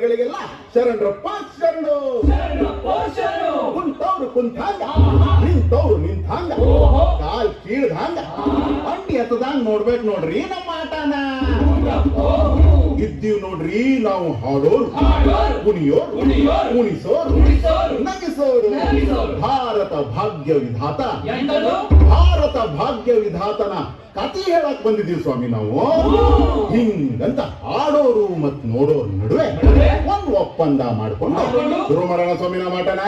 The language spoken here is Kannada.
ಶರಣರುಗಳಿಗೆಲ್ಲ ಶರಣರಪ್ಪ ಶರಣು. ಕುಂತವ್ರು ಕುಂತಾಂಗ, ನಿಂತವ್ರು ನಿಂತಾಂಗ, ಕಾಲ್ ಕೀಳ್ದಂಗ ಅಂಡಿ ಎತ್ತದಂಗ ನೋಡ್ಬೇಕು ನೋಡ್ರಿ ನಮ್ಮ ಆಟನ. ಇದ್ದೀವ್ ನೋಡ್ರಿ ನಾವು ಹಾಡೋರು, ಕುಣಿಯೋರು, ಉಣಿಸೋರು, ನಗಿಸೋರು. ಭಾರತ ಭಾಗ್ಯ ವಿಧಾತ, ಭಾರತ ಭಾಗ್ಯ ವಿಧಾತನ ಕಥೆ ಹೇಳಕ್ ಬಂದಿದ್ದೀವಿ ಸ್ವಾಮಿ ನಾವು. ಹಿಂಗಂತ ಆಡೋರು ಮತ್ ನೋಡೋರು ನಡುವೆ ಒಂದು ಒಪ್ಪಂದ ಮಾಡ್ಕೊಂಡು ಶುರು ಮಾಡೋಣ ಸ್ವಾಮಿ ನಮ್ಮ ಆಟನ.